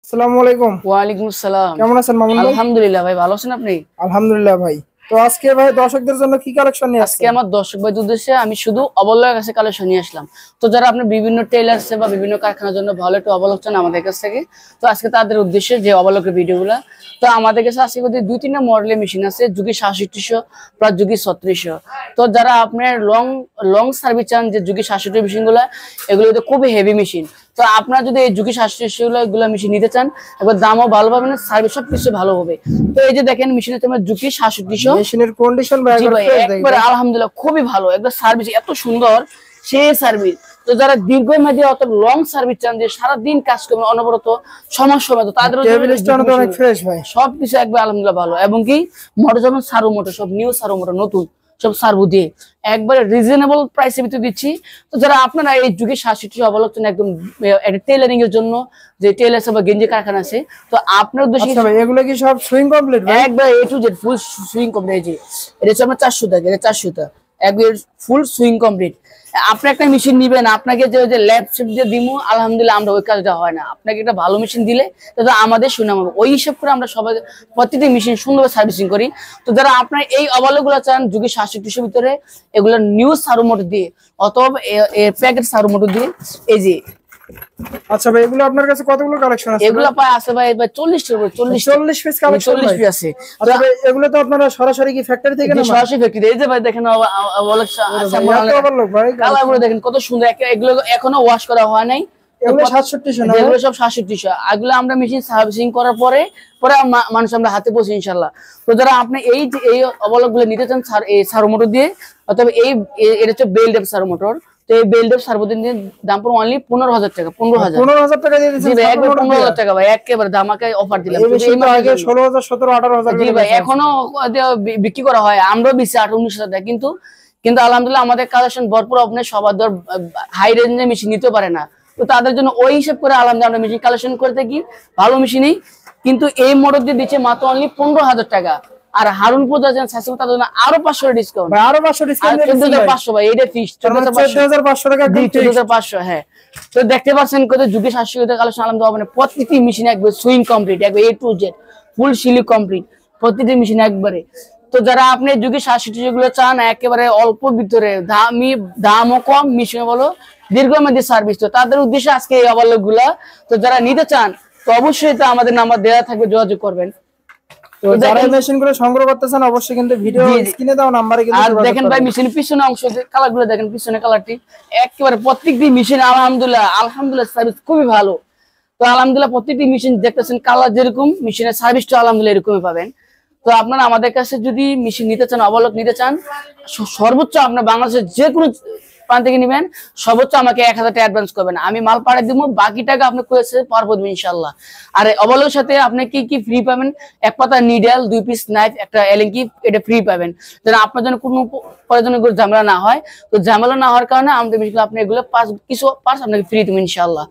আসসালামু আলাইকুম। ওয়ালাইকুম আসসালাম। কেমন আছেন মামুন ভাই? আলহামদুলিল্লাহ ভাই, ভালো আছেন আপনি? আলহামদুলিল্লাহ ভাই। তো আজকে ভাই দর্শকদের জন্য কি কালেকশন নিয়ে আজকে আসছেন? আমার দর্শক ভাইদের উদ্দেশ্যে আমি শুধু অবলয়ের কাছে কালেকশন নিয়ে আসলাম। তো যারা আপনি বিভিন্ন টেইলার্সে বা বিভিন্ন কারখানার জন্য ভালো একটু অবলক চান আমাদের কাছ থেকে, তো আজকে তাদের উদ্দেশ্যে যে অবলকের ভিডিওগুলো, তো আমাদের কাছে আজকে দুই তিনটা মডেলের মেশিন আছে, যুগি 6700 প্লাস যুগি 3600। তো যারা আপনার লং লং সার্ভিস চান, যে যুগি 67 মেশিনগুলো এগুলো খুবই হেভি মেশিন। তো আপনারা যদি এই যুগি 6700 গুলো মেশিন নিতে চান, একবার দামও ভালো পাবেন, সার্ভিস সবকিছু ভালো হবে। তো এই যে দেখেন মেশিনের তোমার যুগি 6700 মেশিনের কন্ডিশন ভাই একবার আলহামদুলিল্লাহ খুবই ভালো, একবার সার্ভিস এত সুন্দর, সেই সার্ভিস। তো যারা দীর্ঘমেয়াদী অত লং সার্ভিস চান, যে সারাদিন কাজ করবেন অনবরত সমস্যা হবে, তাদের অনেক ফ্রেশ ভাই, সবকিছু একবার আলহামদুলিল্লাহ ভালো। এবং কি মোটর যেমন সারু মোটর, সব নিউ সারু মোটর, নতুন সব সার্ভু দিয়ে একবারে রিজনেবল প্রাইসে ভিতরে দিচ্ছি। তো যারা আপনারা এই যুগে 6700 অবলম্বন একদম টেইলারিং এর জন্য, যে টেইলার্স বা গেঞ্জি কারখানা আছে, তো আপনার উদ্দেশ্যে এগুলো কি সব সুইং কমপ্লিট ভাই? একবার A to Z full swing complete. এটা হচ্ছে আপনার 400 টাকা, এটা 400 টাকা একবার ফুল সুইং কমপ্লিট। আপনি একটা মেশিন নিবেন, আপনাকে যে ল্যাব শেপ দিয়ে দিমু, আলহামদুলিল্লাহ আমরা ওই কাজটা হয় না। আপনাকে একটা ভালো মেশিন দিলে তো আমাদের সুনাম হবে, ওই হিসাব করে আমরা সবাই প্রত্যেকটি মেশিন সুন্দরভাবে সার্ভিসিং করি। তো যারা আপনার এই অবলগুলো চান যুগে 6700 ভিতরে, এগুলো নিউ সারু মোটর দিয়ে অথবা প্যাকেট সারু মোটর দিয়ে, এই যে আচ্ছা ভাই, এগুলো আপনার কাছে কতগুলো কালেকশন আছে? এগুলো পায় আছে ভাই 40 পিস কালেকশন আছে। আচ্ছা ভাই, এগুলো তো আপনারা সরাসরি কি ফ্যাক্টরি থেকে না? সরাসরি ফ্যাক্টরি। এই যে ভাই দেখেন কালারগুলো দেখেন কত সুন্দর, এগুলো এখনো ওয়াশ করা হয় নাই। এগুলো 6700 না? এগুলো সব 6700। এগুলো আমরা মেশিন সার্ভিসিং করার পরে মানুষ আমরা হাতে পৌঁছে ইনশাআল্লাহ। তো যারা আপনি এই যে এই অবলকগুলো নিতে চান এই সারো মোটর দিয়ে, অথবা এটা হচ্ছে বেল্ট এর সারো মোটর, তো এই বেল্ট এর সার্বদিন দাম পড়বে অনলি 15000 টাকা। 15000 টাকা দিয়ে দিচ্ছেন? জি ভাই, একবার 15000 টাকা ভাই, একেবারে ধামাকায় অফার দিলাম। আগে 16000, 17, 18000 জি ভাই, এখনো বিক্রি করা হয়, আমরাও বেশি 18-19 টাকা। কিন্তু আলহামদুলিল্লাহ আমাদের কালেকশন ভরপুর, আপনি সবার দর হাই রেঞ্জের মেশিন নিতে পারে না। তো তাদের জন্য ওই হিসাব করে আলহামদুলিল্লাহ আমরা মেশিন কালেকশন করে থাকি, ভালো মেশিনই। কিন্তু এই মডেল দিয়ে দিচ্ছে মাত্র অনলি 15000 টাকা। আর হারুনপুর যাচ্ছেন তাদের জন্য আরো 500 ডিসকাউন্ট, আরো 500 ডিসকাউন্ট, 14500 ভাই, এটা ফিক্সড 14500 টাকা, 14500। হ্যাঁ, তো দেখতে পাচ্ছেন কত যুগে 700 কালেকশন আলহামদুলিল্লাহ। মানে প্রত্যেকটি মেশিন একবার সুইং কমপ্লিট, একবার এ টু জেড ফুল সিলিক কমপ্লিট, প্রত্যেকটি মেশিন একবারে। তো যারা আপনি যুগে 67 গুলো চান একেবারে অল্প ভিতরে, দামও কম, মেশিন বলো দীর্ঘমেয়াদী সার্ভিস, তো তাদের উদ্দেশ্যে আজকে এই অবলক গুলা। তো যারা নিতে চান তো অবশ্যই তো আমাদের নাম্বার দেওয়া থাকবে, যোগাযোগ করবেন। তো যারা মেশিনগুলো সংগ্রহ করতে চান অবশ্যই কিন্তু ভিডিও স্ক্রিনে দেওয়া নম্বরে কিন্তু যোগাযোগ করবেন। দেখেন ভাই মেশিনের পিছনে অংশ, কালারগুলো দেখেন, পিছনে কালারটি একেবারে প্রত্যেকটি মেশিন আলহামদুলিল্লাহ সার্ভিস খুবই ভালো। তো আলহামদুলিল্লাহ প্রত্যেকটি মেশিন দেখতেছেন কালার যেরকম, মেশিনের সার্ভিসটা আলহামদুলিল্লাহ এরকমই পাবেন। তো আপনারা আমাদের কাছে যদি মেশিন নিতে চান, অবলক নিতে চান, সর্বোচ্চ আপনার বাংলাদেশের যে কোনো প্রান্ত থেকে নেবেন, সর্বোচ্চ আমাকে 1000 টাকা অ্যাডভান্স করবেন, আমি মাল পাঠিয়ে দিব, বাকি টাকা আপনি করেছে পারবো ইনশাআল্লাহ। আর অবলকের সাথে আপনি কি কি ফ্রি পাবেন? এক পাতা নিডেল, 2 পিস নাইফ, একটা এলিঙ্কি, এটা ফ্রি পাবেন, যেন আপনার জন্য কোনো প্রয়োজনীয় ঝামেলা না হয়। তো ঝামেলা না হওয়ার কারণে আমাদের আপনি এগুলো কিছু পার্স আপনাকে ফ্রি দেবেন ইনশাআল্লাহ।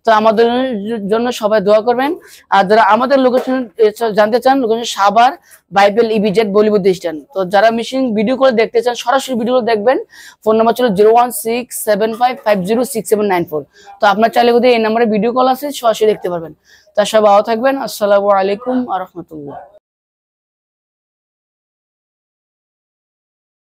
তো আমাদের জন্য সবাই দোয়া করবেন। আর যারা আমাদের লোকেশন জানতে চান, লোকেশন সাভার বাইবেল ইবিজেড বলিউড স্ট্যান্ড। তো যারা মেশিন ভিডিও করে দেখতে চান, সরাসরি ভিডিও দেখবেন। ফোন নাম্বার ছিল 01675506794। তো আপনার চাইলে এই নাম্বারে ভিডিও কল আছে, সরাসরি দেখতে পারবেন। তা সবাই ভালো থাকবেন। আসসালামু আলাইকুম ওয়া রাহমাতুল্লাহ।